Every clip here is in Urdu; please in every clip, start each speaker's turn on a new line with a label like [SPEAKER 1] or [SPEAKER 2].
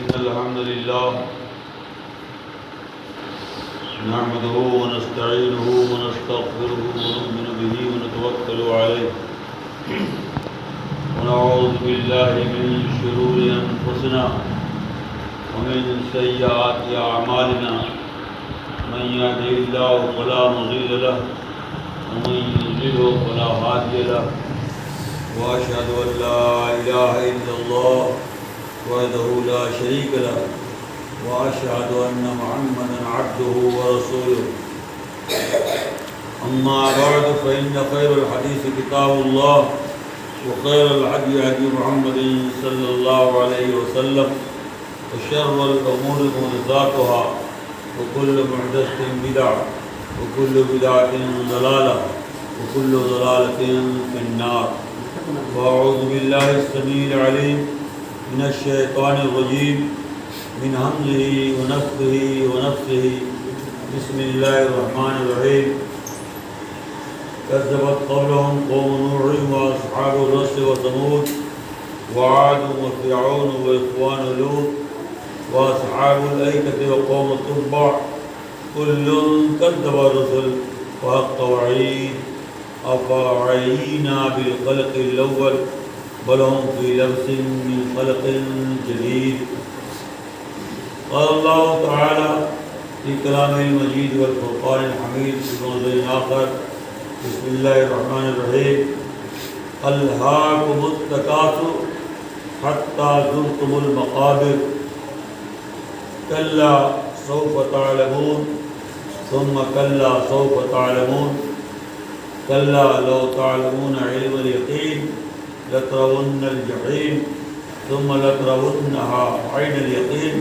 [SPEAKER 1] إن الحمد لله نحمده ونستعينه ونستغفره ونؤمن به ونتوكل عليه ونعوذ بالله من شرور أنفسنا ومن سيئات أعمالنا من يهده الله فلا مضل له ومن يضلل فلا هادي له وأشهد أن لا إله إلا الله وحده لا شريك له وأشهد أن محمدا عبده ورسوله أما بعد فإن خير الحديث كتاب الله وخير الهدي هدي محمد صلى الله عليه وسلم وشر الأمور محدثاتها وكل محدثة بدعة وكل بدعة ضلالة وكل ضلالة في النار وأعوذ بالله السميع العليم من الشيطان الرجيم من همزه ونفخه ونفثه بسم الله الرحمن الرحيم كذبت قبلهم قوم نوح وأصحاب الرس وثمود وعاد وفرعون وإخوان لوط وأصحاب الأيكة وقوم تبع كل كذب الرسل وحق وعيد أفعينا بالخلق الأول بل هم في لبس من خلق جديد قال الله تعالى في كلامه المجيد والفرقان الحميد في موضع آخر بسم الله الرحمن الرحيم ألهاكم التكاثر حتى زرتم المقابر كلا سوف تعلمون ثم كلا سوف تعلمون كلا لو تعلمون علم اليقين لترون الجحيم ثم لترونها عين اليقين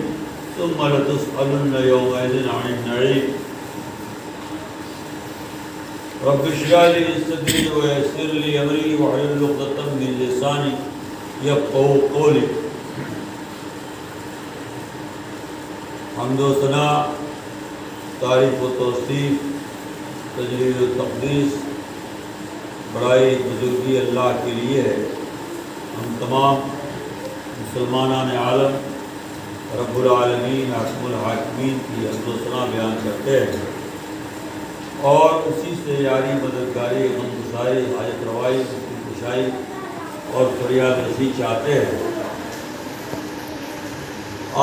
[SPEAKER 1] ثم لتسألن يومئذ عن النعيم رب اشرح لي صدري ويسر لي أمري واحلل عقدة من لساني يفقهوا قولي حمد و ثنا تعریف و توصیف تجلیل و تقدیس بڑائی بزرگی اللہ کے لیے ہے۔ ہم تمام مسلمانان عالم رب العالمین حاکم الحاکمین کی حمد و ثنا بیان کرتے ہیں اور اسی سے یاری مددگاری غم گساری حاجت روائی مشکل کشائی اور فریاد رسی چاہتے ہیں۔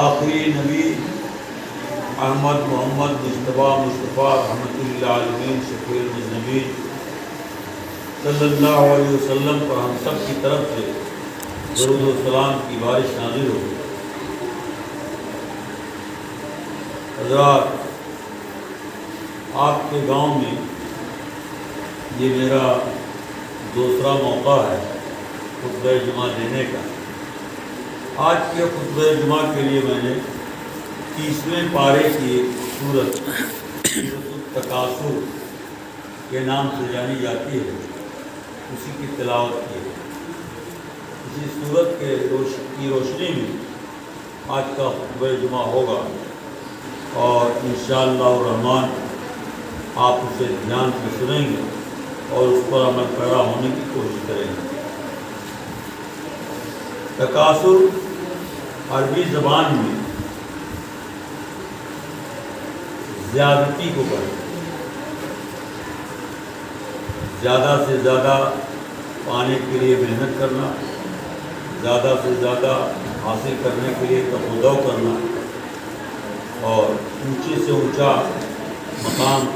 [SPEAKER 1] آخری نبی احمد محمد مصطفیٰ رحمۃ اللہ عالمین شفیع المذنبین صلی اللہ علیہ وسلم پر ہم سب کی طرف سے درود و سلام کی بارش نازل ہو۔ حضرات، آپ کے گاؤں میں یہ میرا دوسرا موقع ہے خطبہ جمعہ دینے کا۔ آج کے خطبہ جمعہ کے لیے میں نے 30ویں پارے کی سورت التکاثر کے نام سے جانی جاتی ہے، اسی کی تلاوت کی ہے۔ اسی صورت کی روشنی میں آج کا خطبہ جمعہ ہوگا اور انشاءاللہ الرحمن آپ اسے دھیان سے سنیں گے اور اس پر عمل پیرا ہونے کی کوشش کریں گے۔ تکاثر عربی زبان میں زیادتی کو کریں، زیادہ سے زیادہ پانے کے لیے محنت کرنا، زیادہ سے زیادہ حاصل کرنے کے لیے تفودو کرنا اور اونچے سے اونچا مقام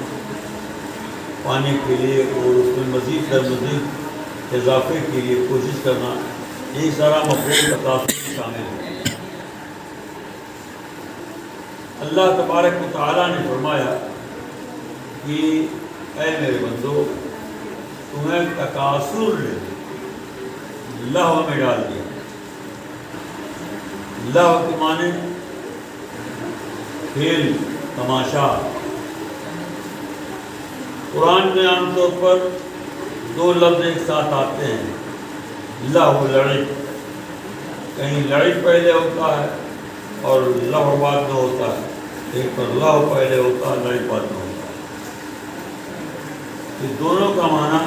[SPEAKER 1] پانے کے لیے اور اس میں مزید در مزید اضافے کے لیے کوشش کرنا، یہ سارا مفہوم تکاثر میں شامل ہے۔ اللہ تبارک و تعالیٰ نے فرمایا کہ اے میرے بندو، تمہیں تکاثر نے لہو میں ڈال دیا۔ لہو کے معنی کھیل تماشا۔ قرآن میں عام طور پر دو لفظ ایک ساتھ آتے ہیں، لہو لڑائی۔ کہیں لڑائی پہلے ہوتا ہے اور لہو بعد میں ہوتا ہے، کہیں پر لہو پہلے ہوتا ہے لڑائی بعد میں ہوتا ہے۔ یہ دونوں کا معنی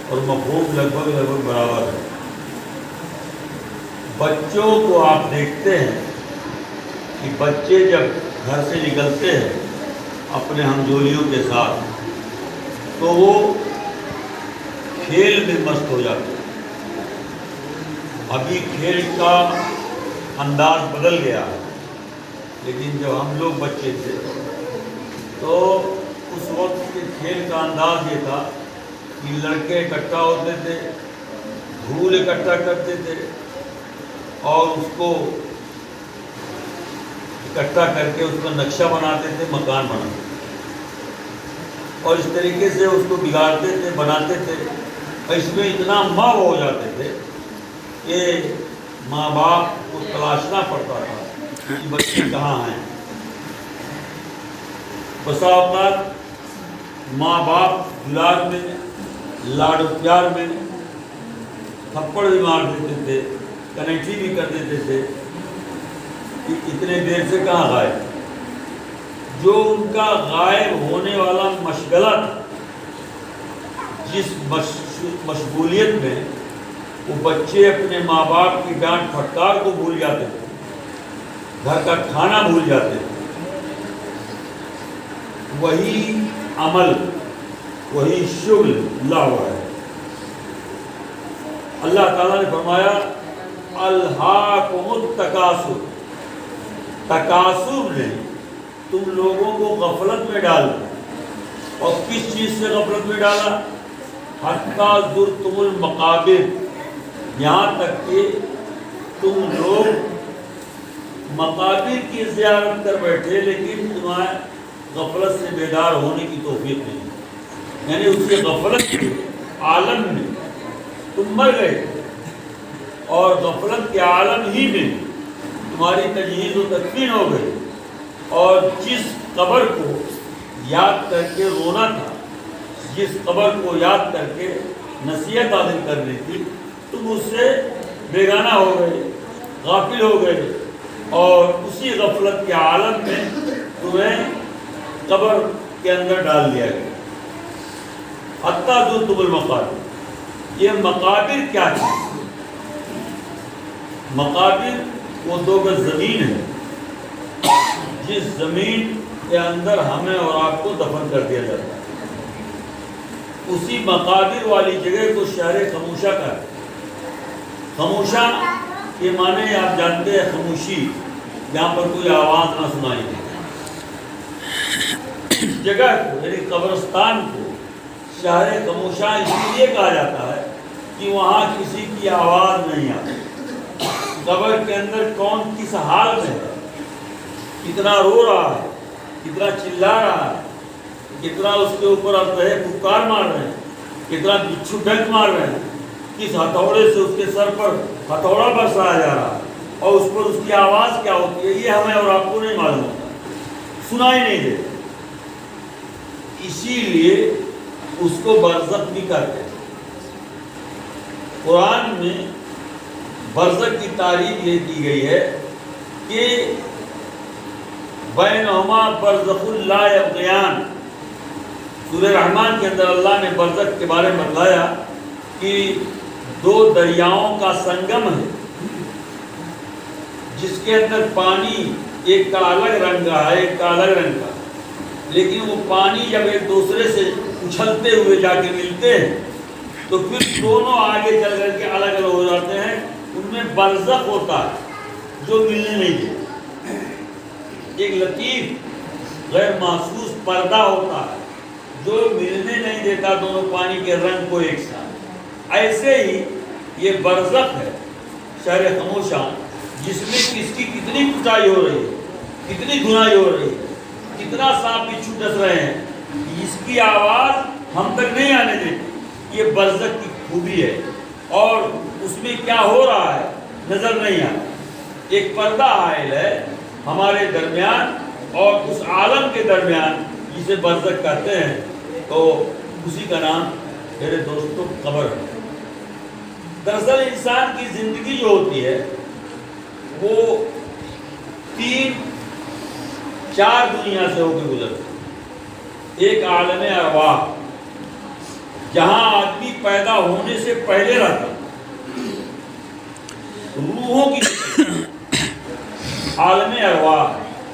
[SPEAKER 1] اور مفہوم لگ بھگ برابر ہے۔ بچوں کو آپ دیکھتے ہیں کہ بچے جب گھر سے نکلتے ہیں اپنے ہمجولیوں کے ساتھ تو وہ کھیل میں مست ہو جاتے ہیں۔ ابھی کھیل کا انداز بدل گیا ہے، لیکن جب ہم لوگ بچے تھے تو اس وقت کے کھیل کا انداز یہ تھا کہ لڑکے اکٹھا ہوتے تھے، دھول اکٹھا کرتے تھے اور اس کو اکٹھا کر کے اس کا نقشہ بناتے تھے، مکان بناتے تھے اور اس طریقے سے اس کو بگاڑتے تھے، بناتے تھے اور اس میں اتنا ماو ہو جاتے تھے کہ ماں باپ کو تلاشنا پڑتا تھا کہ بچے کہاں ہیں۔ بسا اوقات ماں باپ دلال میں، لاڈ و پیار میں تھپڑ بھی مار دیتے تھے، کنیکٹی بھی کر دیتے تھے کہ اتنے دیر سے کہاں غائب۔ جو ان کا غائب ہونے والا مشغلہ تھا، جس مشغولیت میں وہ بچے اپنے ماں باپ کی ڈانٹ پھٹکار کو بھول جاتے تھے، گھر کا کھانا بھول جاتے تھے، وہی عمل، وہی شغل اللہ ہوا ہے۔ اللہ تعالیٰ نے فرمایا الہاکم التکاثر، تکاثر نے تم لوگوں کو غفلت میں ڈال دیا۔ اور کس چیز سے غفلت میں ڈالا؟ حتیٰ زرتم المقابر، یہاں تک کہ تم لوگ مقابر کی زیارت کر بیٹھے لیکن تمہیں غفلت سے بیدار ہونے کی توفیق نہیں، یعنی اس کے غفلت کے عالم میں تم مر گئے اور غفلت کے عالم ہی میں تمہاری تجہیز و تدفین ہو گئی، اور جس قبر کو یاد کر کے رونا تھا، جس قبر کو یاد کر کے نصیحت حاصل کرنی تھی، تم اس سے بیگانہ ہو گئے، غافل ہو گئے اور اسی غفلت کے عالم میں تمہیں قبر کے اندر ڈال دیا گیا۔ حتیٰ زرتم المقابر، یہ مقابر کیا ہے؟ مقابر وہ 2 گز زمین ہے جس زمین کے اندر ہمیں اور آپ کو دفن کر دیا جاتا ہے۔ اسی مقابر والی جگہ کو شہر خموشہ کا ہے۔ خموشہ کے معنی آپ جانتے ہیں، خاموشی، جہاں پر کوئی آواز نہ سنائی دے۔ اس جگہ کو یعنی قبرستان کو شہر خموشہ اس لیے کہا جاتا ہے کہ وہاں کسی کی آواز نہیں آتی۔ قبر کے اندر کون کس حال میں ہے، کتنا رو رہا ہے، کتنا چلا رہا ہے، کتنا اس کے اوپر پھٹکار مار رہے ہیں، کتنا بچھو ڈنک مار رہے ہیں، کس ہتھوڑے سے اس کے سر پر ہتھوڑا برسایا جا رہا ہے اور اس پر اس کی آواز کیا ہوتی ہے، یہ ہمیں اور آپ کو نہیں معلوم ہوتا، سنائی نہیں دیتا۔ اسی لیے اس کو برزخ بھی کہتے ہیں۔ قرآن میں برزخ کی تعریف یہ کی گئی ہے کہ بینہما برزخ لا یبغیان۔ سورہ رحمان کے اندر اللہ نے برزخ کے بارے میں بتایا کہ 2 دریاؤں کا سنگم ہے، جس کے اندر پانی ایک کا الگ رنگ کا ہے، ایک کا الگ رنگ کا، لیکن وہ پانی جب ایک دوسرے سے اچھلتے ہوئے جا کے ملتے ہیں تو پھر دونوں آگے چل کر کے الگ الگ ہو جاتے ہیں۔ ان میں برزخ ہوتا ہے جو ملنے نہیں دیتا، ایک لطیف غیر محسوس پردہ ہوتا ہے جو ملنے نہیں دیتا دونوں پانی کے رنگ کو ایک ساتھ۔ ایسے ہی یہ برزخ ہے شہر خموشہ، جس میں کس کی کتنی کٹائی ہو رہی ہے، کتنی گنائی ہو رہی ہے، کتنا سانپ بچھو ڈس رہے ہیں، اس کی آواز ہم تک نہیں آنے دیتی۔ یہ برزخ کی خوبی ہے، اور اس میں کیا ہو رہا ہے نظر نہیں آتا۔ ایک پردہ حائل ہے ہمارے درمیان اور اس عالم کے درمیان جسے برزخ کہتے ہیں، تو اسی کا نام میرے دوستوں قبر ہے۔ دراصل انسان کی زندگی جو ہوتی ہے وہ 3-4 دنیا سے ہو کے گزرتی ہے۔ ایک عالم ارواح، جہاں آدمی پیدا ہونے سے پہلے رہتا، روحوں کی عالم ارواح،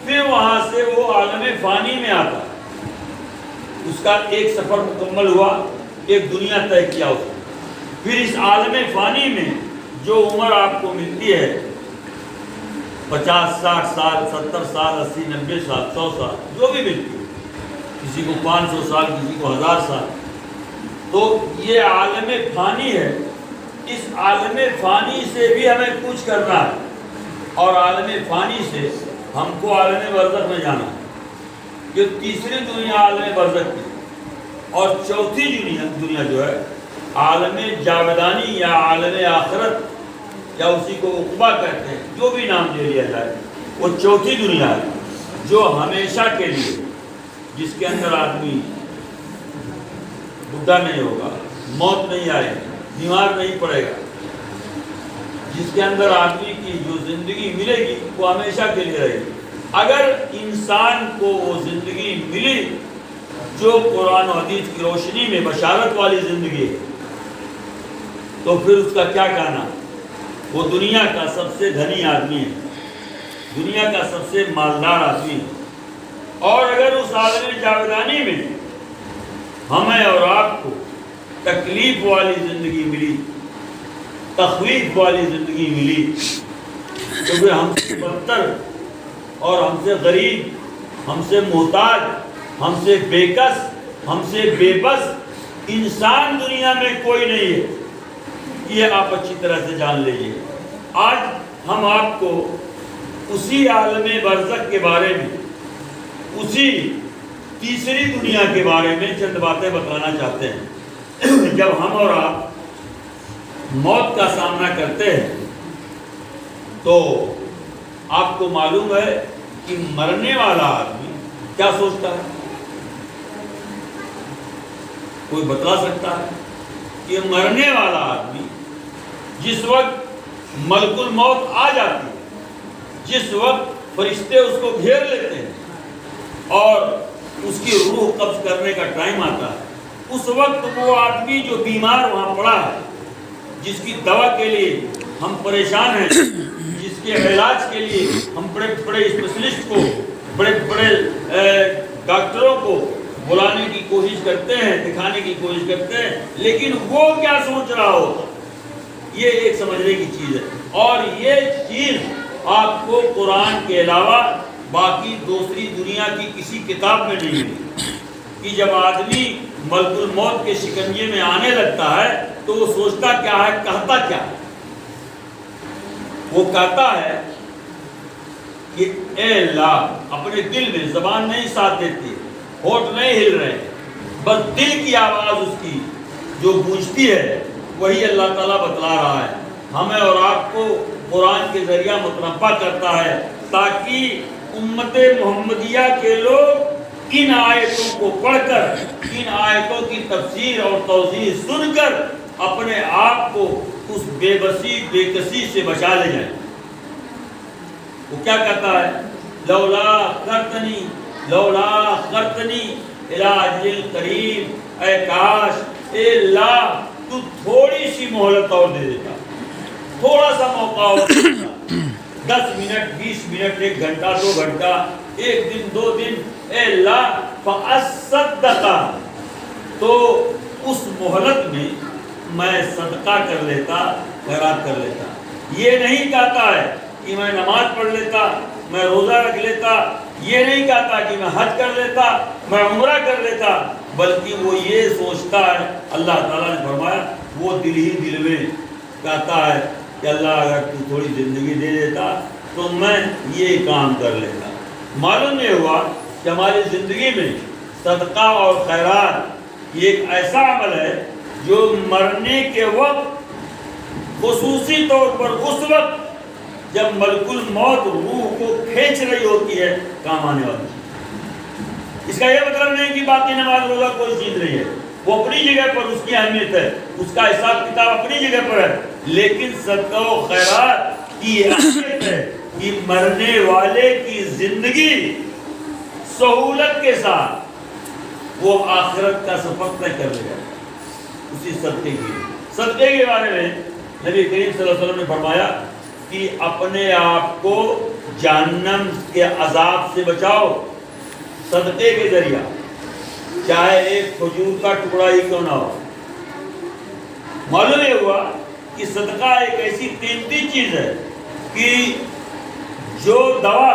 [SPEAKER 1] پھر وہاں سے وہ عالم فانی میں آتا، اس کا ایک سفر مکمل ہوا، ایک دنیا طے کیا اس نے، پھر اس عالم فانی میں جو عمر آپ کو ملتی ہے 50 60 سال 70 سال 80 90 سال 100 سال جو بھی ملتی ہے، کسی کو 500 سال کسی کو 1000 سال، تو یہ عالم فانی ہے۔ اس عالم فانی سے بھی ہمیں کچھ کرنا ہے، اور عالم فانی سے ہم کو عالم برزخ میں جانا ہے۔ یہ تیسری دنیا عالم برزخ کی، اور چوتھی دنیا جو ہے عالم جاودانی یا عالم آخرت، یا اسی کو عقبہ کہتے ہیں، جو بھی نام دے لیا جائے، وہ چوتھی دنیا ہے جو ہمیشہ کے لیے، جس کے اندر آدمی بڈھا نہیں ہوگا، موت نہیں آئے گی، بیمار نہیں پڑے گا، جس کے اندر آدمی کی جو زندگی ملے گی وہ ہمیشہ کے لیے رہے گی۔ اگر انسان کو وہ زندگی ملی جو قرآن و حدیث کی روشنی میں بشارت والی زندگی ہے، تو پھر اس کا کیا کہنا؟ وہ دنیا کا سب سے دھنی آدمی ہے، دنیا کا سب سے مالدار آدمی ہے۔ اور اگر اس عالم جاودانی میں ہمیں اور آپ کو تکلیف والی زندگی ملی، تخویف والی زندگی ملی، تو پھر ہم سے بدتر اور ہم سے غریب، ہم سے محتاج، ہم سے بے کس، ہم سے بے بس انسان دنیا میں کوئی نہیں ہے، یہ آپ اچھی طرح سے جان لیجئے۔ آج ہم آپ کو اسی عالم برزخ کے بارے میں، اسی تیسری دنیا کے بارے میں چند باتیں بتانا چاہتے ہیں۔ جب ہم اور آپ موت کا سامنا کرتے ہیں تو آپ کو معلوم ہے کہ مرنے والا آدمی کیا سوچتا ہے؟ کوئی بتا سکتا ہے کہ مرنے والا آدمی جس وقت ملک الموت آ جاتی ہے، جس وقت فرشتے اس کو گھیر لیتے ہیں اور اس کی روح قبض کرنے کا ٹائم آتا ہے، اس وقت وہ آدمی جو بیمار وہاں پڑا ہے، جس کی دوا کے لیے ہم پریشان ہیں، جس کے علاج کے لیے ہم بڑے بڑے اسپیشلسٹ کو، بڑے بڑے ڈاکٹروں کو بلانے کی کوشش کرتے ہیں، دکھانے کی کوشش کرتے ہیں، لیکن وہ کیا سوچ رہا ہوتا، یہ ایک سمجھنے کی چیز ہے۔ اور یہ چیز آپ کو قرآن کے علاوہ باقی دوسری دنیا کی کسی کتاب میں نہیں ملی، کہ جب آدمی ملک الموت کے شکنجے میں آنے لگتا ہے تو وہ سوچتا کیا ہے، کہتا کیا ہے؟ وہ کہتا ہے کہ اے اللہ، اپنے دل میں، زبان نہیں ساتھ دیتی، ہونٹ نہیں ہل رہے، بس دل کی آواز اس کی جو گونجتی ہے وہی اللہ تعالیٰ بتلا رہا ہے۔ ہمیں اور آپ کو قرآن کے ذریعہ متنبہ کرتا ہے تاکہ امت محمدیہ کے لوگ ان آیتوں کو پڑھ کر، ان آیتوں کی تفسیر اور توضیح سن کر اپنے آپ کو اس بے بسی بے کسی سے بچا لے جائیں۔ وہ کیا کہتا ہے؟ لولا خرتنی الی اجل قریب، اے کاش، اے اللہ تو تھوڑی سی مہلت اور دے دیتا، تھوڑا سا موقع اور دے دیتا، 10 منٹ 20 منٹ، 1 گھنٹہ 2 گھنٹہ، 1 دن 2 دن، اے اللہ فاصدق، تو اس مہلت میں صدقہ کر لیتا، خیرات کر لیتا۔ یہ نہیں کہتا ہے کہ میں نماز پڑھ لیتا، میں روزہ رکھ لیتا، یہ نہیں کہتا کہ میں حج کر لیتا، میں عمرہ کر لیتا، بلکہ وہ یہ سوچتا ہے، اللہ تعالیٰ نے فرمایا وہ دل ہی دل میں کہتا ہے کہ اللہ اگر تو تھوڑی زندگی دے دیتا تو میں یہ کام کر لیتا۔ معلوم یہ ہوا کہ ہماری زندگی میں صدقہ اور خیرات یہ ایک ایسا عمل ہے جو مرنے کے وقت، خصوصی طور پر اس وقت جب ملک الموت روح کو کھینچ رہی ہوتی ہے، کام آنے والی۔ اس کا یہ مطلب نہیں کہ باقی نماز روزہ کوئی چیز نہیں ہے، وہ اپنی جگہ پر اس کی اہمیت ہے، اس کا حساب کتاب اپنی جگہ پر ہے، لیکن صدقہ و خیرات کی اہمیت ہے کہ مرنے والے کی زندگی سہولت کے ساتھ وہ آخرت کا سفر طے کر لے گا اسی صدقے کی۔ صدقے کے بارے میں نبی کریم صلی اللہ علیہ وسلم نے فرمایا کہ اپنے آپ کو جہنم کے عذاب سے بچاؤ صدقے کے ذریعہ، چاہے ایک کھجور کا ٹکڑا ہی کیوں نہ ہو۔ معلوم یہ ہوا کہ صدقہ ایک ایسی قیمتی چیز ہے کہ جو دوا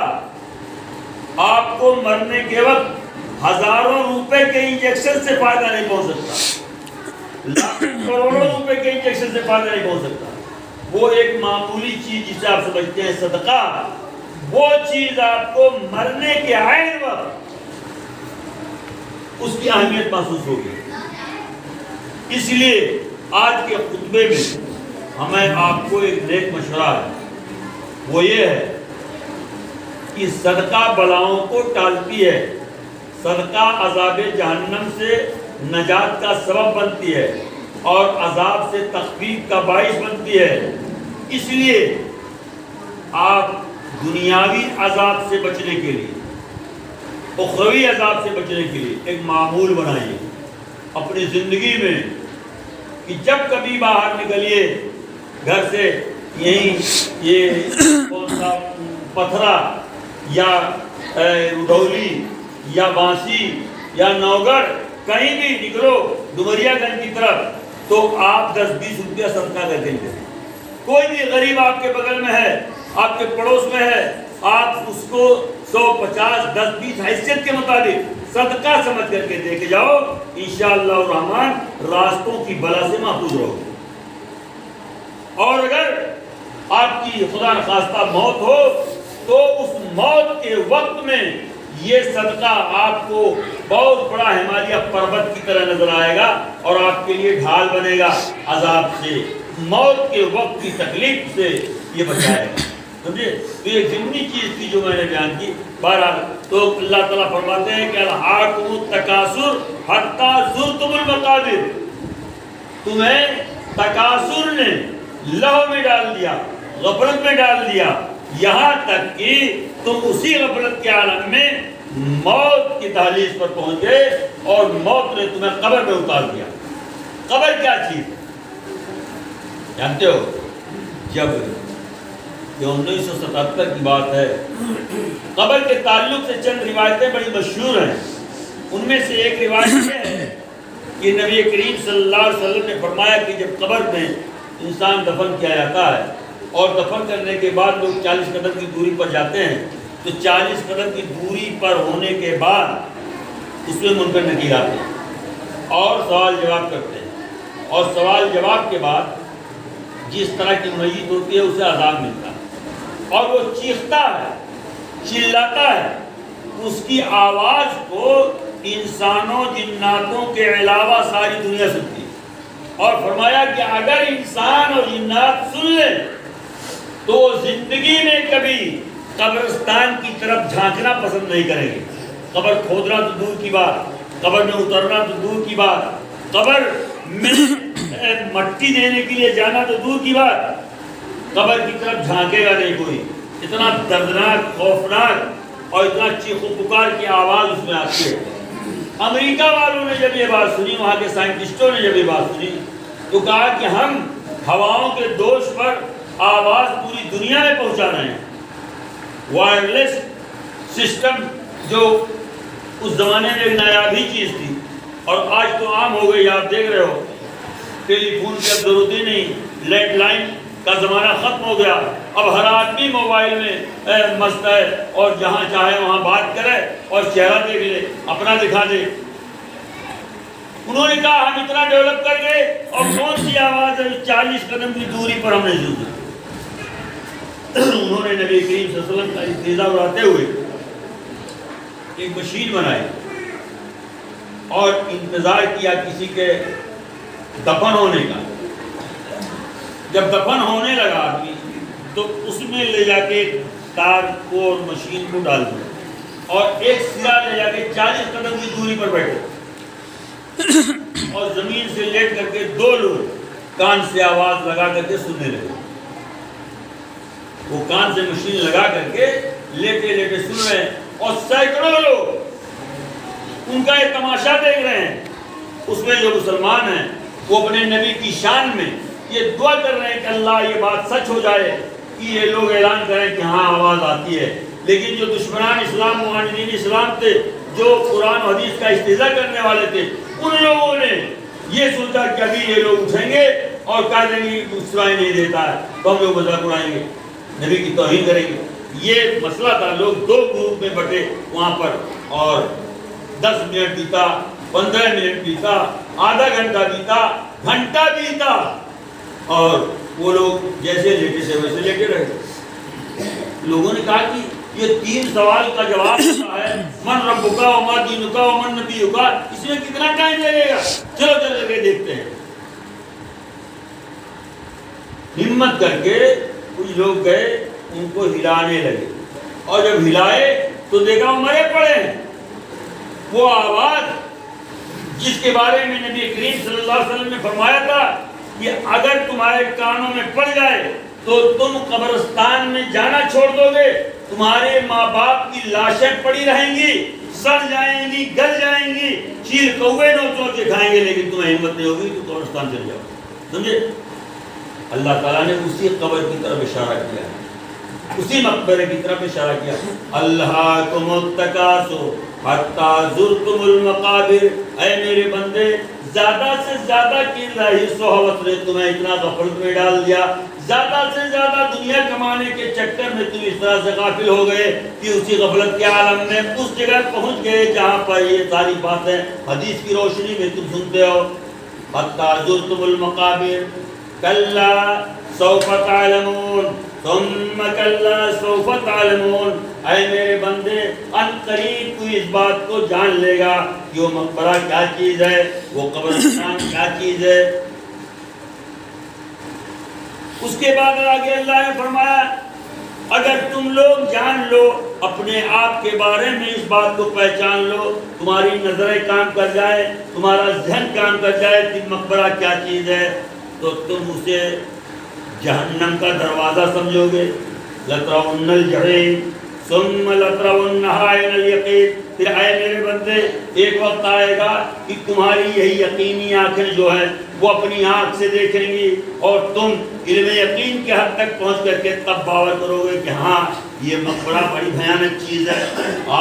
[SPEAKER 1] آپ کو مرنے کے وقت ہزاروں روپے کے انجیکشن سے فائدہ نہیں پہنچ سکتا، لاکھوں کروڑوں روپے کے انجیکشن سے فائدہ نہیں پہنچ سکتا، وہ ایک معمولی چیز جسے آپ سمجھتے ہیں صدقہ، وہ چیز آپ کو مرنے کے عین وقت اس کی اہمیت محسوس ہوگی۔ اس لیے آج کے خطبے میں ہمیں آپ کو ایک نیک مشورہ ہے، وہ یہ ہے کہ صدقہ بلاؤں کو ٹالتی ہے، صدقہ عذاب جہنم سے نجات کا سبب بنتی ہے اور عذاب سے تخفیف کا باعث بنتی ہے۔ اس لیے آپ دنیاوی عذاب سے بچنے کے لیے، اخروی عذاب سے بچنے کے لیے ایک معمول بنائیے اپنی زندگی میں کہ جب کبھی باہر نکلیے گھر سے، یہیں یہ کون سا پتھرا یا رڈولی یا بانسی یا نوگڑھ کہیں بھی نکلو ڈمریا گنج کی طرف، تو آپ 10-20 روپیہ صدقہ کر دیں گے۔ کوئی بھی غریب آپ کے بغل میں ہے، آپ کے پڑوس میں ہے، آپ اس کو 100 50 10 20 حیثیت کے مطابق صدقہ سمجھ کر کے دے کے جاؤ، انشاءاللہ الرحمن راستوں کی بلا سے محفوظ رہو۔ اور اگر آپ کی خدا نخواستہ موت ہو تو اس موت کے وقت میں یہ صدقہ آپ کو بہت بڑا ہمالیہ پربت کی طرح نظر آئے گا اور آپ کے لیے ڈھال بنے گا، عذاب سے، موت کے وقت کی تکلیف سے یہ بچائے گا۔ سمجھے؟ تو یہ ضمنی چیز تھی جو میں نے بیان کی۔ بہرحال تو اللہ تعالیٰ فرماتے ہیں کہ الہاکم التکاثر حتی زرتم المقابر، تمہیں تکاثر نے لہو میں ڈال دیا، غفلت میں ڈال دیا، یہاں تک کہ تم اسی غفلت کے عالم میں موت کی دہلیز پر پہنچ گئے اور موت نے تمہیں قبر میں اتار دیا۔ قبر کیا چیز جانتے ہو؟ جب یہ 1977 کی بات ہے، قبر کے تعلق سے چند روایتیں بڑی مشہور ہیں۔ ان میں سے ایک روایت یہ ہے کہ نبی کریم صلی اللہ علیہ وسلم نے فرمایا کہ جب قبر میں انسان دفن کیا جاتا ہے اور دفن کرنے کے بعد لوگ 40 قدم کی دوری پر جاتے ہیں، تو 40 قدم کی دوری پر ہونے کے بعد اس میں منکر نکیر آتے ہیں اور سوال جواب کرتے ہیں، اور سوال جواب کے بعد جس طرح کی میت ہوتی ہے اسے عذاب ملتا ہے اور وہ چیختا ہے، چلاتا ہے، اس کی آواز کو انسانوں جناتوں کے علاوہ ساری دنیا سنتی ہے۔ اور فرمایا کہ اگر انسان اور جنات سن لیں تو زندگی میں کبھی قبرستان کی طرف جھانکنا پسند نہیں کریں گے۔ قبر کھودنا تو دور کی بات، قبر میں اترنا تو دور کی بات، قبر میں مٹی دینے کے لیے جانا تو دور کی بات، قبر کی طرف جھانکے گا نہیں کوئی۔ اتنا دردناک، خوفناک اور اتنا چیخ و پکار کی آواز اس میں آتی ہے۔ امریکہ والوں نے جب یہ بات سنی، وہاں کے سائنٹسٹوں نے جب یہ بات سنی تو کہا کہ ہم ہواؤں کے دوش پر آواز پوری دنیا میں پہنچا رہے ہیں۔ وائرلیس سسٹم جو اس زمانے میں ایک نایاب ہی چیز تھی اور آج تو عام ہو گئی، آپ دیکھ رہے ہو ٹیلی فون کی اب ضرورت ہی نہیں، لینڈ لائن کا زمانہ ختم ہو گیا، اب ہر آدمی موبائل میں مست ہے اور جہاں چاہے وہاں بات کرے اور چہرہ دیکھ لے، اپنا دکھا دے۔ انہوں نے کہا ہم اتنا ڈیولپ کر گئے اور کون سی آواز ہے 40 قدم کی دوری پر ہم نے سنی۔ انہوں نے نبی کریم صلی اللہ علیہ وسلم کا استہزاء اڑاتے ہوئے ایک مشین بنائی اور انتظار کیا کسی کے دفن ہونے کا۔ جب دفن ہونے لگا آدمی تو اس میں لے جا کے تار کو اور مشین کو ڈال دیا اور ایک سرا لے جا کے 40 قدم کی دوری پر بیٹھے اور زمین سے لیٹ کر کے 2 لوگ کان سے آواز لگا کر کے سننے لگے۔ وہ کان سے مشین لگا کر کے لیٹے لیٹے سن رہے ہیں اور سینکڑوں لوگ ان کا یہ تماشا دیکھ رہے ہیں۔ اس میں جو مسلمان ہیں وہ اپنے نبی کی شان میں یہ دعا کر رہے ہیں کہ اللہ یہ بات سچ ہو جائے کہ یہ لوگ اعلان کریں کہ ہاں آواز آتی ہے، لیکن جو دشمنان اسلام معاندین اسلام تھے، جو قرآن و حدیث کا استہزاء کرنے والے تھے، ان لوگوں نے یہ سوچا کہ ابھی یہ لوگ اٹھیں گے اور کہہ دیں گے سنائی نہیں دیتا ہے تو ہم لوگ مذاق اڑائیں گے، نبی کی توہین کریں گے۔ یہ مسئلہ تھا، لوگ دو گروپ میں بٹے وہاں پر، اور 10 منٹ بیتا، 15 منٹ بیتا، آدھا گھنٹہ بیتا، گھنٹہ بیتا، اور وہ لوگ جیسے لیٹے سے ویسے لیٹے رہے۔ لوگوں نے کہا کہ یہ 3 سوال کا جواب ہوتا ہے، من ربکا وما دینکا ومن نبیکا، اس میں کتنا ٹائم لگے گا، چلو چل کے دیکھتے ہیں۔ ہمت کر کے کچھ لوگ گئے، ان کو ہلانے لگے، اور جب ہلائے تو دیکھا وہ مرے پڑے ہیں۔ وہ آواز جس کے بارے میں نبی کریم صلی اللہ علیہ وسلم نے فرمایا تھا کہ اگر تمہارے کانوں میں پڑ جائے تو تم قبرستان میں جانا چھوڑ دو گے، تمہارے ماں باپ کی لاشیں پڑی رہیں گی، سڑ جائیں گی، گل جائیں گی، چیل کوے نوچ نوچ کے کھائیں گے، لیکن تمہیں ہمت نہیں ہوگی تو قبرستان چلے جاؤ۔ سمجھے؟ اللہ تعالیٰ نے اسی قبر کی طرف اشارہ کیا، اسی مقبرے کی طرف اشارہ کیا۔ الہاکم التکاثر حتی زرتم المقابر، اے میرے بندے زیادہ سے زیادہ کی رہائش و ہوس نے تمہیں اتنا غفلت میں ڈال دیا، زیادہ سے زیادہ دنیا کمانے کے چکر میں تم اس طرح سے غافل ہو گئے کہ اسی غفلت کے عالم میں اس جگہ پہنچ گئے جہاں پر یہ ساری باتیں حدیث کی روشنی میں تم سنتے ہو۔ حتی زرتم المقابر کلا سوف تعلمون ثم کلا سوف تعلمون، اے میرے بندے ان قریب تو اس بات کو جان لے گا کہ وہ مقبرہ کیا چیز ہے، وہ قبرستان کیا چیز ہے۔ اس کے بعد آگے اللہ نے فرمایا اگر تم لوگ جان لو، اپنے آپ کے بارے میں اس بات کو پہچان لو، تمہاری نظریں کام کر جائے، تمہارا ذہن کام کر جائے کہ مقبرہ کیا چیز ہے، تو تم اسے جہنم کا دروازہ سمجھو گے۔ لَتَرَوُنَّ الْجَحِيمَ ثُمَّ لَتَرَوُنَّهَا عَيْنَ الْيَقِينِ، پھر اے میرے بندے ایک وقت آئے گا کہ تمہاری یہی یقینی آنکھیں جو ہیں وہ اپنی آنکھ سے دیکھیں گی، اور تم علم یقین کے حد تک پہنچ کر کے تب باور کرو گے کہ ہاں یہ مقبرہ بڑی بھیانک چیز ہے۔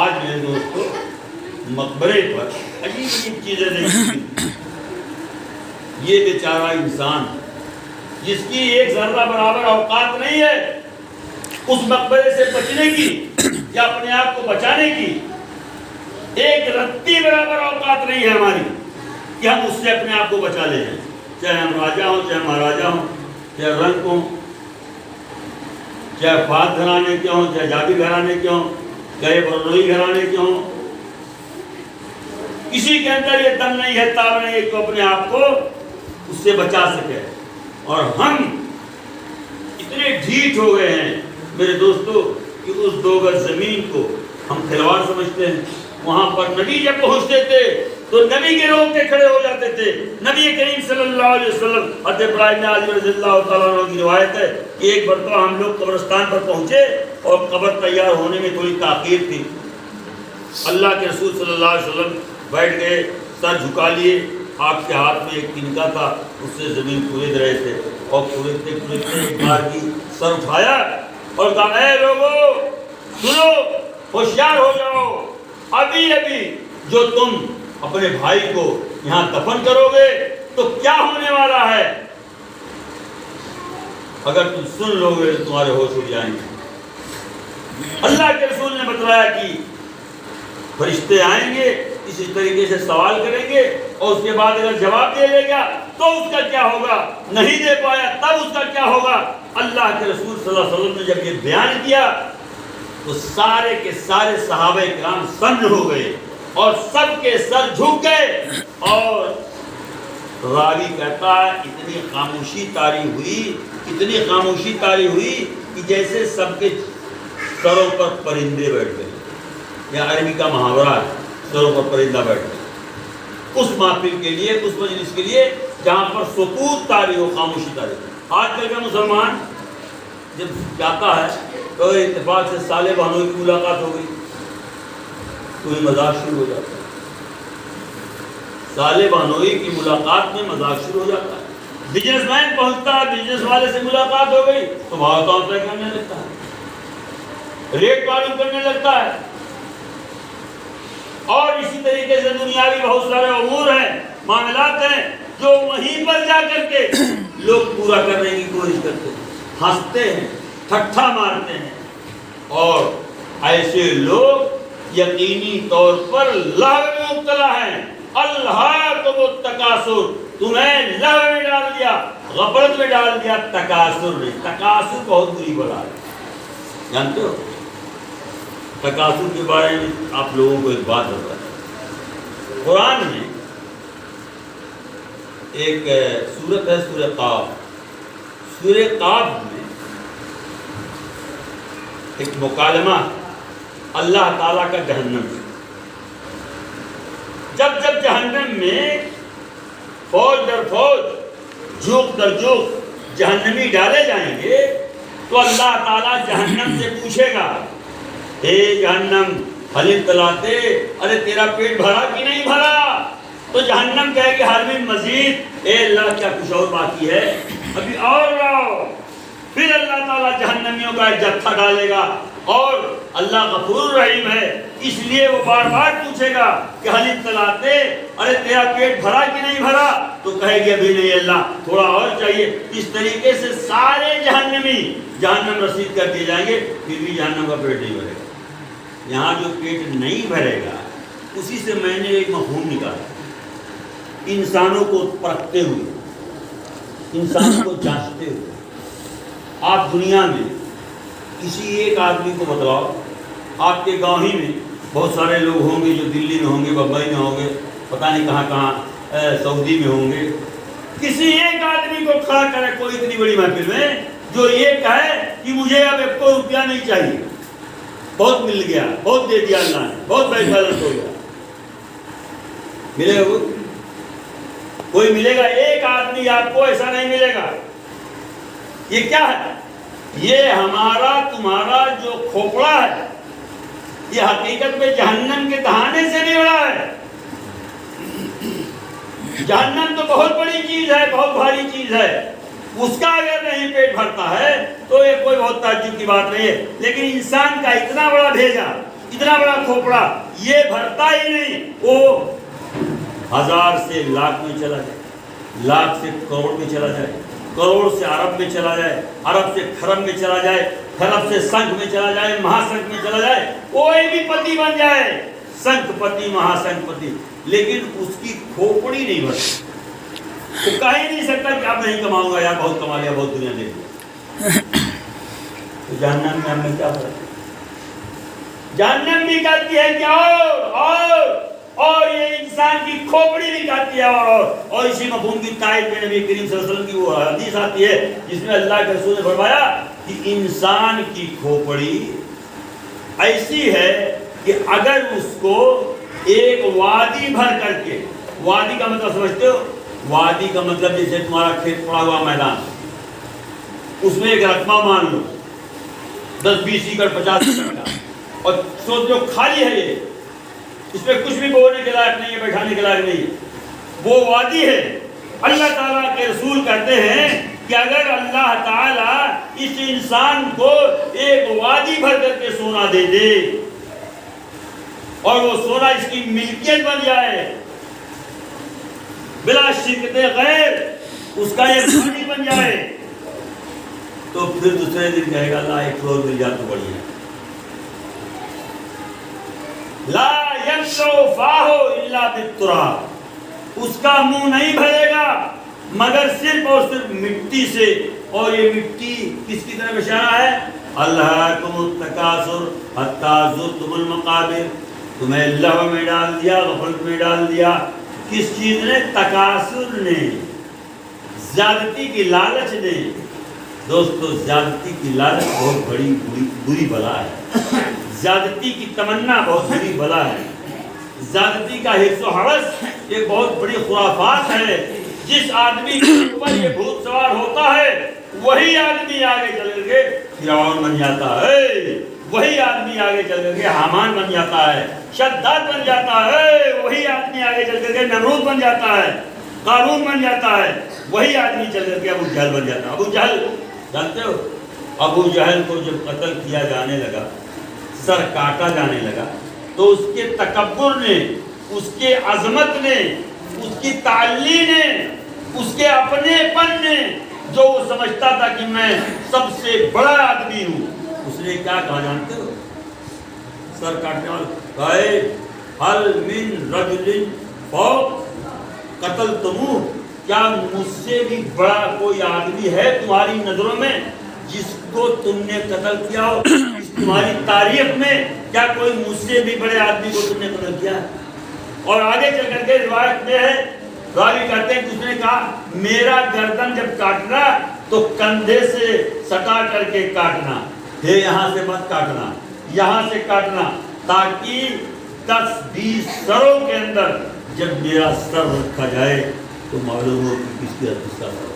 [SPEAKER 1] آج میرے دوستو مقبرے پر عجیب عجیب چیزیں دیکھیں، یہ بیچارہ انسان جس کی ایک ذرہ برابر اوقات نہیں ہے اس مقبرے سے بچنے کی یا اپنے آپ کو بچانے کی، ایک رتی برابر اوقات نہیں ہے ہماری کہ ہم اس سے اپنے آپ کو بچا لیں، چاہے ہم راجا ہوں، چاہے مہاراجا ہوں، چاہے رنگ ہوں، چاہے فات گھرانے کے ہوں، چاہے جابی گھرانے کے ہوں، چاہے برنوئی گھرانے کے ہوں، کسی کے اندر یہ دم نہیں ہے، تاب نہیں ہے کہ اپنے آپ کو اس سے بچا سکے۔ اور ہم اتنے ڈھیٹ ہو گئے ہیں میرے دوستو کہ اس 2 گز زمین کو ہم کھلواڑ سمجھتے ہیں۔ وہاں پر نبی جب پہنچتے تھے تو نبی کے روکے کھڑے ہو جاتے تھے۔ نبی کریم صلی اللہ علیہ وسلم، حضرت ابراہیم علیہ رضی اللہ تعالیٰ عنہ کی روایت ہے کہ ایک مرتبہ ہم لوگ قبرستان پر پہنچے اور قبر تیار ہونے میں تھوڑی تاخیر تھی۔ اللہ کے رسول صلی اللہ علیہ وسلم بیٹھ گئے، سر جھکا لیے، آپ کے ہاتھ میں ایک تنکا تھا، اس سے زمین کھود رہے تھے، اور کھودتے کھودتے ایک بار کی سر اٹھایا اور کہا اے لوگو سنو، ہوشیار ہو جاؤ، ابھی ابھی جو تم اپنے بھائی کو یہاں دفن کرو گے تو کیا ہونے والا ہے، اگر تم سن لو گے تو تمہارے ہوش اڑ جائیں گے۔ اللہ کے رسول نے بتلایا کہ فرشتے آئیں گے، اسی طریقے سے سوال کریں گے، اور اس کے بعد اگر جواب دے لے گا تو اس کا کیا ہوگا، نہیں دے پایا تب اس کا کیا ہوگا۔ اللہ کے رسول صلی اللہ علیہ وسلم نے جب یہ بیان کیا تو سارے کے سارے صحابہ کرام سن ہو گئے اور سب کے سر جھک گئے، اور راوی کہتا ہے اتنی خاموشی طاری ہوئی، اتنی خاموشی طاری ہوئی کہ جیسے سب کے سروں پر پرندے بیٹھ گئے، یا عربی کا محاورہ ہے سروں پر پرندہ بیٹھ گئے، اس محفل کے لیے، اس مجلس کے لیے جہاں پر سکوت طاری ہو، خاموشی طاری ہو۔ آج کل کا مسلمان جب جاتا ہے تو اتفاق سے صالح بہنوئی کی ملاقات ہو گئی تو یہ مذاق شروع ہو جاتا ہے، صالح بہنوئی کی ملاقات میں مذاق شروع ہو جاتا ہے، بزنس مین پہنچتا ہے، بزنس والے سے ملاقات ہو گئی تو بھاؤ تاؤ طے کرنے لگتا ہے، ریٹ معلوم کرنے لگتا ہے. اور اسی طریقے سے دنیاوی بہت سارے امور ہیں، معاملات ہیں جو وہیں پر جا کر کے لوگ پورا کرنے کی کوشش کرتے ہیں، ہنستے ہیں، ٹھٹھا مارتے ہیں. اور ایسے لوگ یقینی طور پر لہو میں مبتلا ہیں. الہاکم التکاثر، تمہیں لہو میں ڈال دیا، غفلت میں ڈال دیا. تکاثر نے، تکاثر بہت بری بلا ہے، جانتے ہو؟ تکاثر کے بارے میں آپ لوگوں کو ایک بات بتا ہے. قرآن میں ایک سورت ہے سورہ قاف. سورہ قاف میں ایک مکالمہ اللہ تعالیٰ کا جہنم سے. جب جب جہنم میں فوج در فوج، جھوک در جھوک جہنمی ڈالے جائیں گے تو اللہ تعالیٰ جہنم سے پوچھے گا، اے جہنم حل امتلأتے، ارے تیرا پیٹ بھرا کہ نہیں بھرا؟ تو جہنم کہے کہ حل من مزید، اے اللہ کیا کچھ اور باقی ہے، ابھی اور لاؤ. پھر اللہ تعالیٰ جہنمیوں کا ایک جتھا ڈالے گا، اور اللہ غفور رحیم ہے اس لیے وہ بار بار پوچھے گا کہ حل امتلأتے، ارے تیرا پیٹ بھرا کہ نہیں بھرا؟ تو کہے گی ابھی نہیں اللہ، تھوڑا اور چاہیے. اس طریقے سے سارے جہنمی جہنم رسید کر دیے جائیں گے، پھر بھی جہنم کا پیٹ نہیں بھرے گا. یہاں جو پیٹ نہیں بھرے گا اسی سے میں نے ایک مفہوم نکالا. انسانوں کو پرکھتے ہوئے، انسانوں کو جانچتے ہوئے، آپ دنیا میں کسی ایک آدمی کو بتلاؤ، آپ کے گاؤں ہی میں بہت سارے لوگ ہوں گے جو دلی میں ہوں گے، بمبئی میں ہوں گے، پتہ نہیں کہاں کہاں، سعودی میں ہوں گے. کسی ایک آدمی کو کھڑا کرے کوئی اتنی بڑی محفل میں جو یہ کہے کہ مجھے اب 1 روپیہ نہیں چاہیے، بہت مل گیا، بہت دے دیا اللہ نے، بہت بینک بیلنس ہو گیا. ملے گا کوئی ملے گا؟ ایک آدمی آپ کو ایسا نہیں ملے گا. یہ کیا ہے؟ یہ ہمارا تمہارا جو کھوپڑا ہے، یہ حقیقت میں جہنم کے دہانے سے نکلا ہے. جہنم تو بہت بڑی چیز ہے، بہت بھاری چیز ہے، اس کا اگر نہیں پیٹ بھرتا ہے تو یہ کوئی بہت تعجب کی بات نہیں ہے. لیکن انسان کا اتنا بڑا بھیجا، اتنا بڑا کھوپڑا، یہ بھرتا ہی نہیں. وہ 1000 سے لاکھ میں چلا جائے، لاکھ سے کروڑ میں چلا جائے، کروڑ سے ارب میں چلا جائے، ارب سے کھرب میں چلا جائے، کھرب سے سنکھ میں چلا جائے، مہاسنکھ میں چلا جائے، کوئی بھی پتی بن جائے، سنکھ پتی، مہاسنکھ پتی، لیکن اس کی کھوپڑی نہیں بھرتی. وہ کہہ ہی نہیں سکتا کہ اب نہیں کماؤں گا، یار بہت کما لیا، بہت دنیا دے دی. تو جہنم میں ہمیں کیا فرق ہے؟ جہنم بھی کہتی ہے کہ اور یہ انسان کی کھوپڑی بھی کہتی ہے. اور اسی مفہوم کی تائید میں نبی کریم صلی اللہ علیہ وسلم کی وہ حدیث آتی ہے جس میں اللہ کے رسول نے فرمایا کہ انسان کی کھوپڑی ایسی ہے کہ اگر اس کو ایک وادی بھر کر کے، وادی کا مطلب سمجھتے ہو؟ وادی کا مطلب جیسے تمہارا کھیت پڑا ہوا میدان، اس میں ایک رقبہ مان لو 10-20 ایکڑ 50 ایکڑ کا، اور سوچ لو خالی ہے، یہ اس میں کچھ بھی بونے کے لائق نہیں ہے، بیٹھانے کے لائق نہیں ہے، وہ وادی ہے. اللہ تعالیٰ کے رسول کہتے ہیں کہ اگر اللہ تعالیٰ اس انسان کو ایک وادی بھر کر کے سونا دے دے اور وہ سونا اس کی ملکیت بن جائے بلا شرکت غیر، اس کا یہ وادی بن جائے، تو پھر دوسرے دن کہے گا اللہ 1 کروڑ مل جائے تو بڑھیا. لا یملؤ فاہ الا بالتراب، اس کا منہ نہیں بھرے گا مگر صرف اور صرف مٹی سے. اور یہ مٹی کس کی طرف اشارہ ہے؟ الہاکم التکاثر حتی زرتم المقابر، تمہیں لہو میں ڈال دیا، غفلت میں ڈال دیا. کس چیز نے؟ تکاثر نے، زیادتی کی لالچ نے. دوستو زیادتی کی لالچ بہت بڑی بری بلا ہے. زیادتی کی تمنا بہت بڑی بلا ہے. زیادتی کا حرص و حوث یہ بہت بڑی خرافات ہے. جس آدمی کے اوپر یہ بھوت سوار ہوتا ہے وہی آدمی آگے چل کر کے فرعون بن جاتا ہے، وہی آدمی آگے چل کر کے حامان بن جاتا ہے، شداد بن جاتا ہے، وہی آدمی آگے چل کر کے نمرود بن جاتا ہے. قارون بن جاتا ہے، وہی آدمی چل کر کے ابو جہل بن جاتا ہے۔ ابو جہل جانتے ہو، ابو جہل کو جب قتل کیا جانے لگا، سر کاٹا جانے لگا، تو اس کے تکبر نے، اس کے عظمت نے، اس کی تعلی نے، اس کے اپنے پن نے، جو وہ سمجھتا تھا کہ میں سب سے بڑا آدمی ہوں، اس نے کیا کہا جانتے ہو؟ سر کاٹنے والے حل من رجل فوق قتلتموہ، کیا مجھ سے بھی بڑا کوئی آدمی ہے تمہاری نظروں میں جس کو تم نے قتل کیا ہو؟ تمہاری تاریخ میں کیا کوئی مجھ سے بھی بڑے آدمی کو تم نے قتل کیا ہے؟ اور آگے چل کر کے روایت میں ہے، راوی کہتے ہیں کہ اس نے کہا میرا گردن جب کاٹنا تو کندھے سے سٹا کر کے کاٹنا، یہاں سے مت کاٹنا، یہاں سے کاٹنا، تاکہ 10-20 سروں کے اندر جب میرا سر رکھا جائے تو معلوم ہو کہ کس کا سر،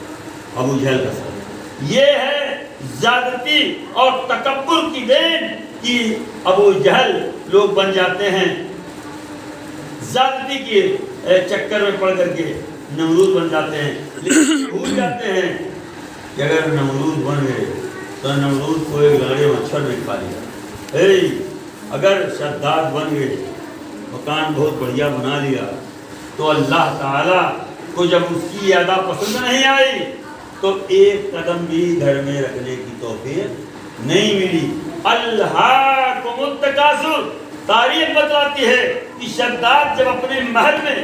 [SPEAKER 1] ابو جہل کا سر۔ یہ ہے زیادتی اور تکبر کی دین کہ ابو جہل لوگ بن جاتے ہیں، زیادتی کے چکر میں پڑ کر کے نمرود بن جاتے ہیں، لیکن بھول جاتے ہیں کہ اگر نمرود بن گئے تو نمرود کو ایک لڑے مچھر میں کھا لیا، اگر شداد بن گئے، مکان بہت بڑھیا بنا لیا، تو اللہ تعالیٰ کو جب اس کی ادا پسند نہیں آئی تو ایک قدم بھی گھر میں رکھنے کی توفیق نہیں ملی۔ الہاکم التکاثر، تاریخ بتلاتی ہے کہ شداد جب اپنے محل میں،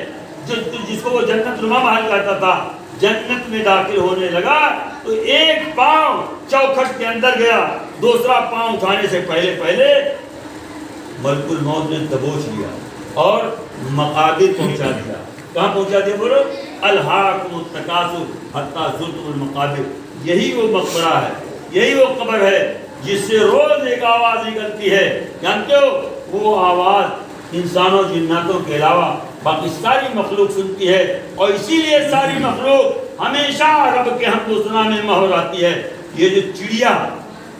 [SPEAKER 1] جس کو وہ جنت نما محل کہتا تھا، جنت میں داخل ہونے لگا تو ایک پاؤں چوکھٹ کے اندر گیا، دوسرا پاؤں اٹھانے سے پہلے ملک الموت نے دبوچ لیا اور مقابر پہنچا دیا۔ کہاں پہنچا دیا بولو؟ الہاکم التکاثر حتی زرتم المقابر۔ یہی وہ مقبرہ ہے، یہی وہ قبر ہے جس سے روز ایک آواز نکلتی ہے، جانتے ہو وہ آواز انسانوں جناتوں کے علاوہ باقی ساری مخلوق سنتی ہے، اور اسی لیے ساری مخلوق ہمیشہ رب کے حمد و ثنا میں مہر آتی ہے۔ یہ جو چڑیا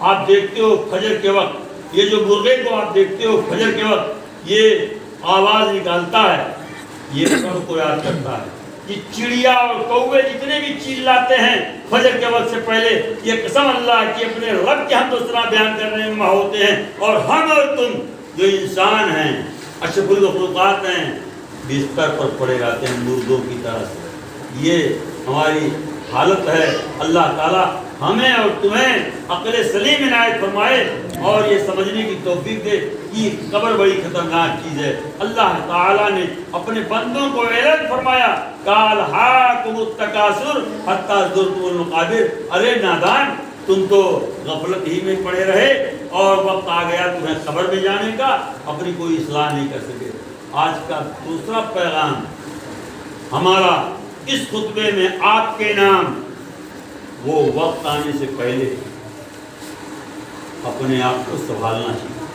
[SPEAKER 1] آپ دیکھتے ہو فجر کے وقت، یہ جو مرغے کو آپ دیکھتے ہو فجر کے وقت یہ آواز نکالتا ہے، یہ سب کو یاد کرتا ہے۔ یہ چڑیا اور کوے جتنے بھی چلاتے ہیں فجر کے وقت سے پہلے، یہ قسم اللہ کی اپنے رب کے حمد و ثنا بیان کرنے میں ہوتے ہیں، اور ہم اور تم جو انسان ہیں، اشرف المخلوقات ہیں، بستر پر پڑے رہتے ہیں مردوں کی طرح سے۔ یہ ہماری حالت ہے۔ اللہ تعالیٰ ہمیں اور تمہیں عقل سلیم عنایت فرمائے اور یہ سمجھنے کی توفیق دے کہ قبر بڑی خطرناک چیز ہے۔ اللہ تعالیٰ نے اپنے بندوں کو اعلان فرمایا، قال ہاکم التکاثر حتی زرتم المقابر، ارے نادان تم تو غفلت ہی میں پڑے رہے اور وقت آ گیا تمہیں قبر میں جانے کا، اپنی کوئی اصلاح نہیں کر سکے۔ آج کا دوسرا پیغام ہمارا اس خطبے میں آپ کے نام، وہ وقت آنے سے پہلے اپنے آپ کو سنبھالنا چاہیے،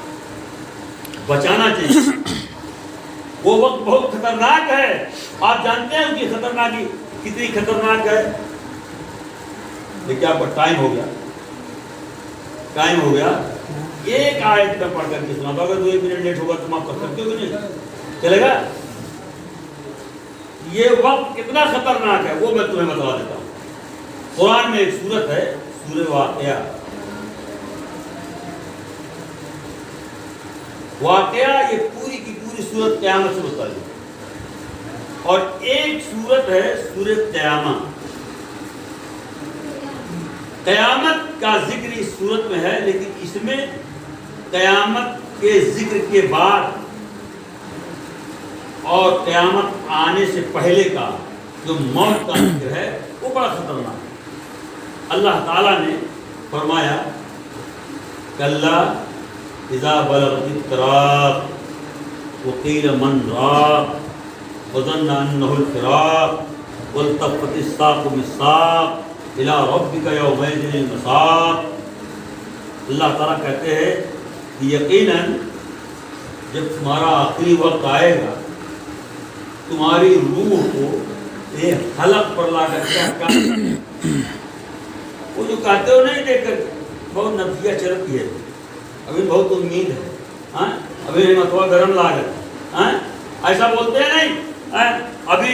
[SPEAKER 1] بچانا چاہیے۔ وہ وقت بہت خطرناک ہے، آپ جانتے ہیں اس کی خطرناکی کتنی خطرناک ہے۔ دیکھیں آپ کا ٹائم ہو گیا، ایک آیت میں پڑھ کر کے سنا دو، اگر 2 منٹ لیٹ ہوگا تو آپ کر سکتے ہو کہ نہیں؟ چلے گا؟ یہ وقت کتنا خطرناک ہے وہ میں تمہیں بتا دیتا ہوں۔ قرآن میں ایک سورت ہے، سورہ واقعہ۔ واقعہ یہ پوری کی پوری سورت قیامت سے متعلق ہے، اور ایک سورت ہے سورہ قیامہ۔ قیامت کا ذکر اس سورت میں ہے، لیکن اس میں قیامت کے ذکر کے بعد اور قیامت آنے سے پہلے کا جو موت کا ذکر ہے وہ بڑا خطرناک ہے۔ اللہ تعالیٰ نے فرمایا کلا اذا بلغت التراق وقیل من راق وظن انه الفراق والتفت الساق بالساق الى ربك يومئذ المساق۔ اللہ تعالیٰ کہتے ہیں کہ یقیناً جب تمہارا آخری وقت آئے گا، تمہاری روح کو ایک حلق پر لا کر کیا وہ جو کہتے ہو نہیں دیکھ کر بہت نفسیہ چلتی ہے، ابھی بہت امید ہے، ابھی متوا گرم لاگت، ایسا بولتے ہیں نہیں، ابھی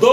[SPEAKER 1] 2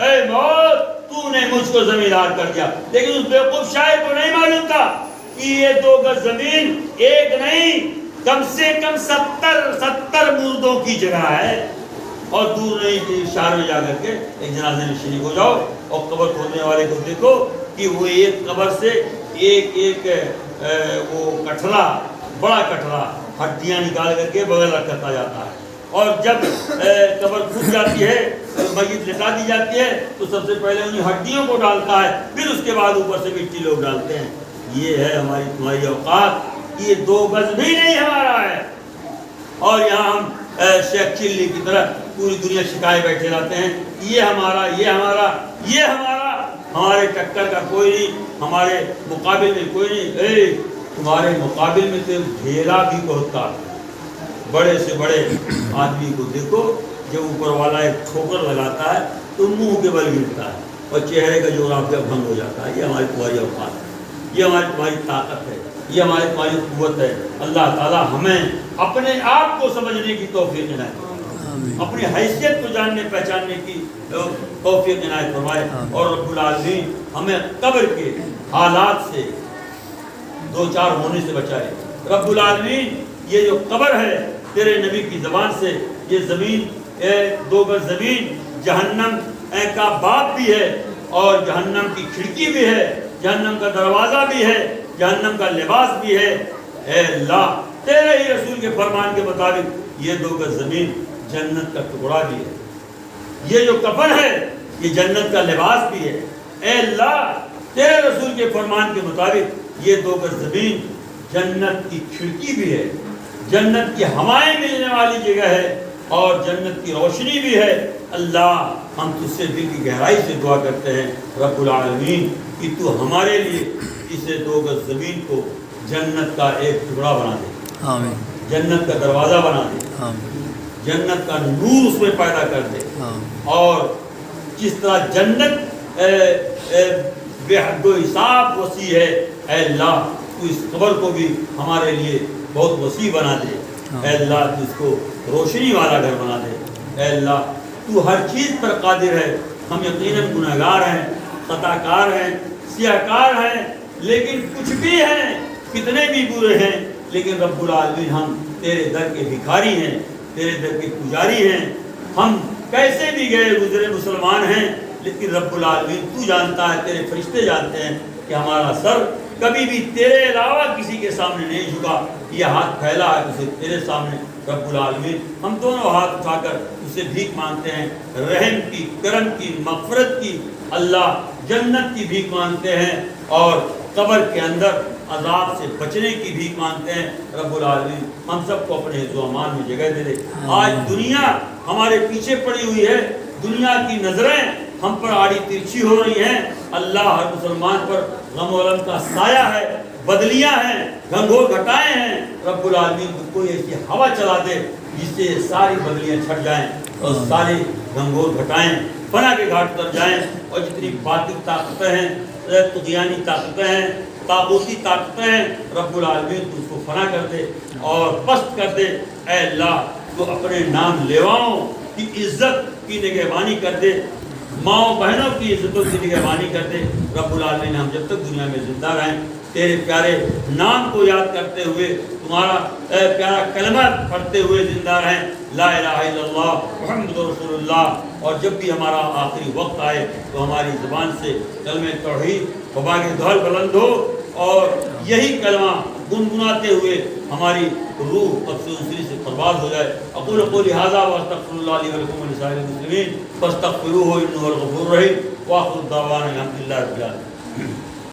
[SPEAKER 1] اے موت تو نے مجھ کو زمیندار کر دیا. لیکن اس بیوقوف شاعر کو نہیں معلوم تھا کہ یہ 2 گز زمین ایک نہیں کم سے کم 70 مردوں کی جگہ ہے. اور دور نہیں کہ شہر میں جا کر کے ایک جنازے میں شریک ہو جاؤ اور قبر کھودنے والے کو دیکھو کہ وہ ایک قبر سے ایک وہ کٹھلا، بڑا کٹھلا ہڈیاں نکال کر کے بغل رکھتا جاتا ہے. اور جب قبر کھود جاتی ہے، میت لٹا دی جاتی ہے تو سب سے پہلے انہیں ہڈیوں کو ڈالتا ہے، پھر اس کے بعد اوپر سے مٹی لوگ ڈالتے ہیں. یہ ہے ہماری تمہاری اوقات. یہ 2 گز بھی نہیں ہمارا ہے. اور یہاں ہم شیخ چلی کی طرح پوری دنیا شکایت بیٹھے رہتے ہیں، یہ ہمارا، یہ ہمارا، یہ ہمارا. ہمارے ٹکر کا کوئی نہیں، ہمارے مقابل میں کوئی نہیں. تمہارے مقابل میں تو ڈھیلا بھی بہت کار. بڑے سے بڑے آدمی کو دیکھو، جب اوپر والا ایک ٹھوکر لگاتا ہے تو منہ کے بل گرتا ہے اور چہرے کا جغرافیہ بھنگ ہو جاتا ہے. یہ ہماری تمہاری اوقات ہے، یہ ہماری تمہاری طاقت ہے، یہ ہماری تمہاری قوت ہے. اللہ تعالیٰ ہمیں اپنے آپ کو سمجھنے کی توفیق عنایت فرمائے، اپنی حیثیت کو جاننے پہچاننے کی توفیق عنایت فرمائے. اور رب العالمین ہمیں قبر کے حالات سے 2-4 ہونے سے بچائے. رب العالمین یہ جو قبر ہے تیرے نبی کی زبان سے، یہ زمین 2 گز زمین جہنم کا باب بھی ہے اور جہنم کی کھڑکی بھی ہے، جہنم کا دروازہ بھی ہے، جہنم کا لباس بھی ہے. اے اللہ تیرے ہی رسول کے فرمان کے مطابق یہ 2 گز زمین جنت کا ٹکڑا بھی ہے. یہ جو کفن ہے یہ جنت کا لباس بھی ہے. اے اللہ تیرے رسول کے فرمان کے مطابق یہ 2 گز زمین جنت کی کھڑکی بھی ہے، جنت کی ہوائیں ملنے والی جگہ ہے اور جنت کی روشنی بھی ہے. اللہ ہم تجھ سے دل کی گہرائی سے دعا کرتے ہیں رب العالمین کہ تو ہمارے لیے اسے 2 گز زمین کو جنت کا ایک ٹکڑا بنا دے،
[SPEAKER 2] آمین.
[SPEAKER 1] جنت کا دروازہ بنا دے،
[SPEAKER 2] آمین.
[SPEAKER 1] جنت کا نور اس میں پیدا کر دے. اور جس طرح جنت بے حد و حساب وسیع ہے، اے اللہ تو اس قبر کو بھی ہمارے لیے بہت وسیع بنا دے. اے اللہ تو اس کو روشنی والا گھر بنا دے. اے اللہ تو ہر چیز پر قادر ہے. ہم یقیناً گناہگار ہیں، خطا کار ہیں، سیاہ کار ہیں، لیکن کچھ بھی ہیں، کتنے بھی برے ہیں، لیکن رب العالمین ہم تیرے در کے بھکاری ہیں، تیرے در کے پجاری ہیں. ہم کیسے بھی گئے گزرے مسلمان ہیں، لیکن رب العالمین تو جانتا ہے، تیرے فرشتے جانتے ہیں کہ ہمارا سر کبھی بھی تیرے علاوہ کسی کے سامنے نہیں جھکا. یہ ہاتھ پھیلا ہے اسے تیرے سامنے. رب العالمین ہم دونوں ہاتھ اٹھا کر اسے بھیک مانگتے ہیں، رحم کی، کرم کی، مغفرت کی، اللہ جنت کی بھیک مانگتے ہیں اور قبر کے اندر عذاب سے بچنے کی بھیک مانگتے ہیں. رب العالمین ہم سب کو اپنے حفظ و امان میں جگہ دے دے. آج دنیا ہمارے پیچھے پڑی ہوئی ہے، دنیا کی نظریں ہم پر آڑی ترچھی ہو رہی ہیں. اللہ ہر مسلمان پر غم و غم کا سایہ ہے، بدلیاں ہیں، گھنگھور گھٹائیں ہیں. رب العالمین کو کوئی ایسی ہوا چلا دے جس سے ساری بدلیاں چھٹ جائیں اور ساری گھنگھور گھٹائیں فنا کے گھاٹ اتر جائیں. اور جتنی باطل طاقتیں ہیں، طغیانی طاقتیں ہیں، طاغوتی طاقتیں ہیں، رب العالمین تو اس کو فنا کر دے اور پست کر دے. اے اللہ تو اپنے نام لیواؤں کی عزت کی نگہبانی کر دے، ماؤں بہنوں کی عزتوں کی نگہبانی کر دے. رب العالمین ہم جب تک دنیا میں زندہ رہیں تیرے پیارے نام کو یاد کرتے ہوئے، تمہارا پیارا کلمہ پڑھتے ہوئے زندہ رہیں، لا الہ الا اللہ محمد رسول اللہ. اور جب بھی ہمارا آخری وقت آئے تو ہماری زبان سے کلمہ توحید و باغ دہل بلند ہو اور یہی کلمہ گنگناتے ہوئے ہماری روح قبض دوسری سے پرواز ہو جائے. اقول قولی ھذا واستغفر اللہ لی ولکم ولسائر المسلمین فاستغفروہ انہ هو الغفور الرحیم. واخر دعوانا الحمد للہ رب العالمین.